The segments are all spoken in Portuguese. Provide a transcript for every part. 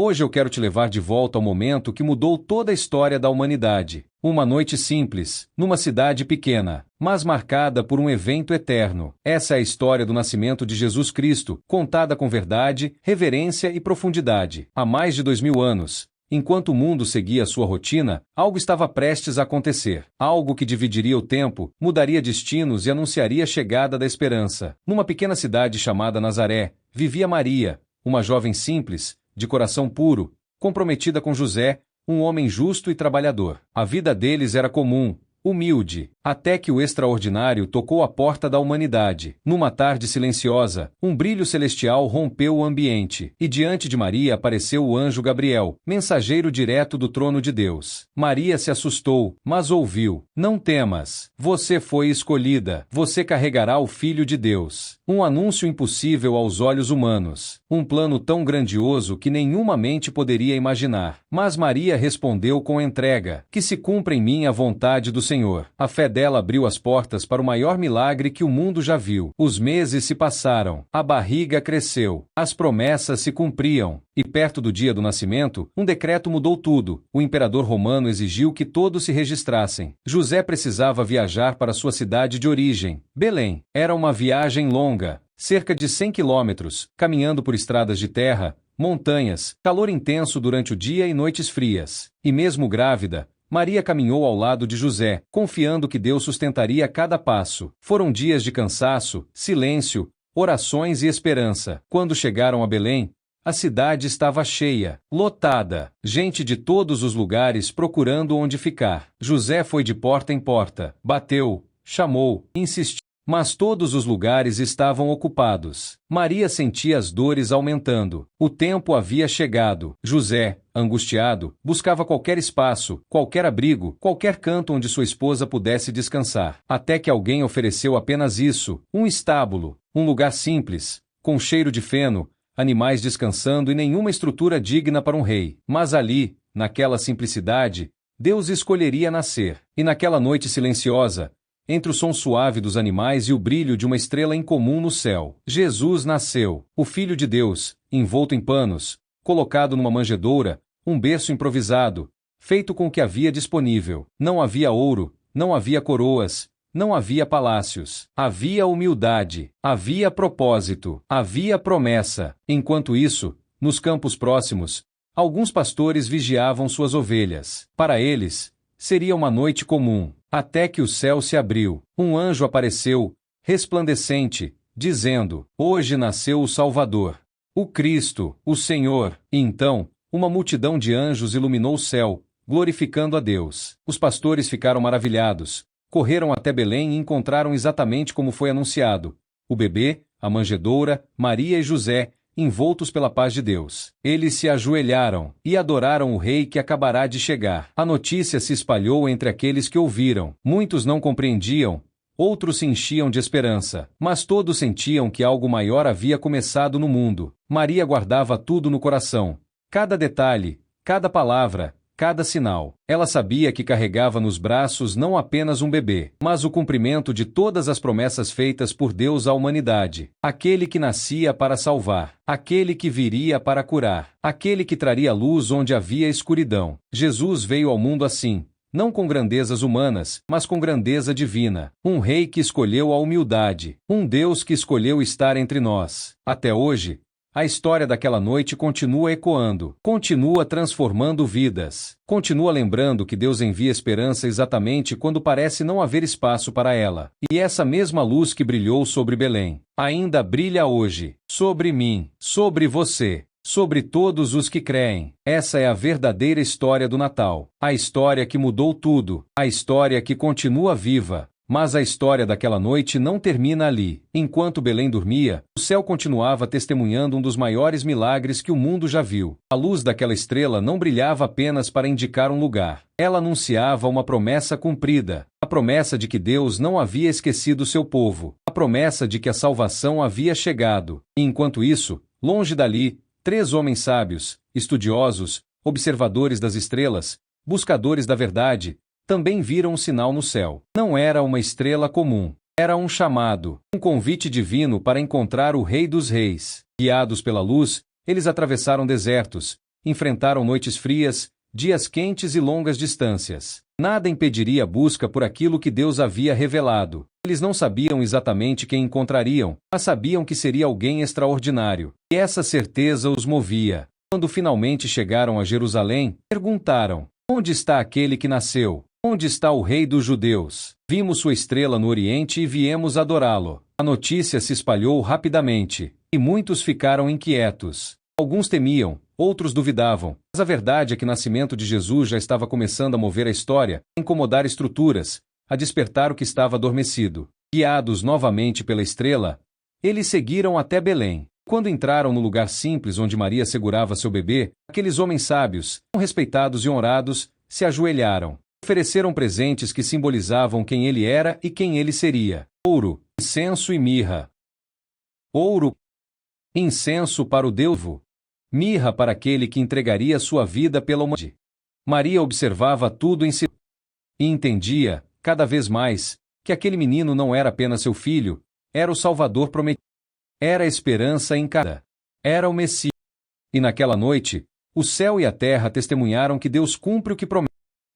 Hoje eu quero te levar de volta ao momento que mudou toda a história da humanidade. Uma noite simples, numa cidade pequena, mas marcada por um evento eterno. Essa é a história do nascimento de Jesus Cristo, contada com verdade, reverência e profundidade. Há mais de 2000 anos, enquanto o mundo seguia sua rotina, algo estava prestes a acontecer. Algo que dividiria o tempo, mudaria destinos e anunciaria a chegada da esperança. Numa pequena cidade chamada Nazaré, vivia Maria, uma jovem simples, de coração puro, comprometida com José, um homem justo e trabalhador. A vida deles era comum, humilde, até que o extraordinário tocou a porta da humanidade. Numa tarde silenciosa, um brilho celestial rompeu o ambiente, e diante de Maria apareceu o anjo Gabriel, mensageiro direto do trono de Deus. Maria se assustou, mas ouviu: "Não temas, você foi escolhida, você carregará o Filho de Deus." Um anúncio impossível aos olhos humanos, um plano tão grandioso que nenhuma mente poderia imaginar. Mas Maria respondeu com entrega: "Que se cumpra em mim a vontade do Senhor." A fé dela abriu as portas para o maior milagre que o mundo já viu. Os meses se passaram, a barriga cresceu, as promessas se cumpriam, e perto do dia do nascimento, um decreto mudou tudo. O imperador romano exigiu que todos se registrassem. José precisava viajar para sua cidade de origem, Belém. Era uma viagem longa, cerca de 100 quilômetros, caminhando por estradas de terra, montanhas, calor intenso durante o dia e noites frias. E mesmo grávida, Maria caminhou ao lado de José, confiando que Deus sustentaria cada passo. Foram dias de cansaço, silêncio, orações e esperança. Quando chegaram a Belém, a cidade estava cheia, lotada, gente de todos os lugares procurando onde ficar. José foi de porta em porta, bateu, chamou, insistiu. Mas todos os lugares estavam ocupados. Maria sentia as dores aumentando. O tempo havia chegado. José, angustiado, buscava qualquer espaço, qualquer abrigo, qualquer canto onde sua esposa pudesse descansar. Até que alguém ofereceu apenas isso: um estábulo, um lugar simples, com cheiro de feno, animais descansando e nenhuma estrutura digna para um rei. Mas ali, naquela simplicidade, Deus escolheria nascer. E naquela noite silenciosa, entre o som suave dos animais e o brilho de uma estrela incomum no céu, Jesus nasceu, o Filho de Deus, envolto em panos, colocado numa manjedoura, um berço improvisado, feito com o que havia disponível. Não havia ouro, não havia coroas, não havia palácios. Havia humildade, havia propósito, havia promessa. Enquanto isso, nos campos próximos, alguns pastores vigiavam suas ovelhas. Para eles, seria uma noite comum. Até que o céu se abriu. Um anjo apareceu, resplandecente, dizendo: "Hoje nasceu o Salvador, o Cristo, o Senhor." E então, uma multidão de anjos iluminou o céu, glorificando a Deus. Os pastores ficaram maravilhados, correram até Belém e encontraram exatamente como foi anunciado: o bebê, a manjedoura, Maria e José, envoltos pela paz de Deus. Eles se ajoelharam e adoraram o rei que acabará de chegar. A notícia se espalhou entre aqueles que ouviram. Muitos não compreendiam, outros se enchiam de esperança, mas todos sentiam que algo maior havia começado no mundo. Maria guardava tudo no coração, cada detalhe, cada palavra, cada sinal. Ela sabia que carregava nos braços não apenas um bebê, mas o cumprimento de todas as promessas feitas por Deus à humanidade. Aquele que nascia para salvar, aquele que viria para curar, aquele que traria luz onde havia escuridão. Jesus veio ao mundo assim, não com grandezas humanas, mas com grandeza divina. Um rei que escolheu a humildade, um Deus que escolheu estar entre nós. Até hoje, a história daquela noite continua ecoando, continua transformando vidas, continua lembrando que Deus envia esperança exatamente quando parece não haver espaço para ela. E essa mesma luz que brilhou sobre Belém, ainda brilha hoje, sobre mim, sobre você, sobre todos os que creem. Essa é a verdadeira história do Natal, a história que mudou tudo, a história que continua viva. Mas a história daquela noite não termina ali. Enquanto Belém dormia, o céu continuava testemunhando um dos maiores milagres que o mundo já viu. A luz daquela estrela não brilhava apenas para indicar um lugar. Ela anunciava uma promessa cumprida. A promessa de que Deus não havia esquecido seu povo. A promessa de que a salvação havia chegado. E enquanto isso, longe dali, 3 homens sábios, estudiosos, observadores das estrelas, buscadores da verdade, também viram um sinal no céu. Não era uma estrela comum. Era um chamado, um convite divino para encontrar o Rei dos Reis. Guiados pela luz, eles atravessaram desertos, Enfrentaram noites frias, dias quentes e longas distâncias. Nada impediria a busca por aquilo que Deus havia revelado. Eles não sabiam exatamente quem encontrariam, mas sabiam que seria alguém extraordinário. E essa certeza os movia. Quando finalmente chegaram a Jerusalém, perguntaram: onde está aquele que nasceu? Onde está o rei dos judeus? Vimos sua estrela no Oriente e viemos adorá-lo. A notícia se espalhou rapidamente, e muitos ficaram inquietos. Alguns temiam, outros duvidavam, mas a verdade é que o nascimento de Jesus já estava começando a mover a história, a incomodar estruturas, a despertar o que estava adormecido. Guiados novamente pela estrela, eles seguiram até Belém. Quando entraram no lugar simples onde Maria segurava seu bebê, aqueles homens sábios, tão respeitados e honrados, se ajoelharam. Ofereceram presentes que simbolizavam quem ele era e quem ele seria: ouro, incenso e mirra. Ouro, incenso para o Deus, mirra para aquele que entregaria sua vida pela humanidade. Maria observava tudo em silêncio e entendia, cada vez mais, que aquele menino não era apenas seu filho, era o Salvador prometido. Era a esperança encarnada. Era o Messias. E naquela noite, o céu e a terra testemunharam que Deus cumpre o que promete.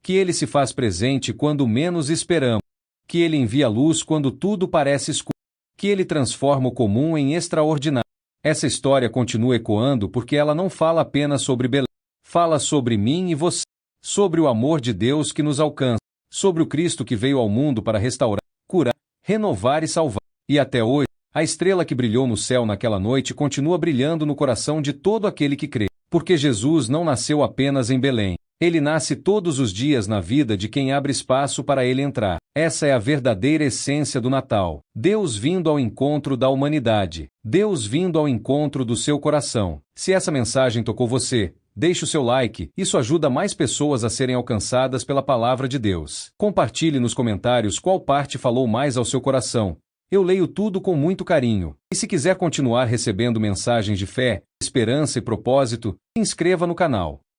Que Ele se faz presente quando menos esperamos. Que Ele envia luz quando tudo parece escuro. Que Ele transforma o comum em extraordinário. Essa história continua ecoando porque ela não fala apenas sobre Belém. Fala sobre mim e você. Sobre o amor de Deus que nos alcança. Sobre o Cristo que veio ao mundo para restaurar, curar, renovar e salvar. E até hoje, a estrela que brilhou no céu naquela noite continua brilhando no coração de todo aquele que crê. Porque Jesus não nasceu apenas em Belém. Ele nasce todos os dias na vida de quem abre espaço para ele entrar. Essa é a verdadeira essência do Natal. Deus vindo ao encontro da humanidade. Deus vindo ao encontro do seu coração. Se essa mensagem tocou você, deixe o seu like, isso ajuda mais pessoas a serem alcançadas pela palavra de Deus. Compartilhe nos comentários qual parte falou mais ao seu coração. Eu leio tudo com muito carinho. E se quiser continuar recebendo mensagens de fé, esperança e propósito, se inscreva no canal.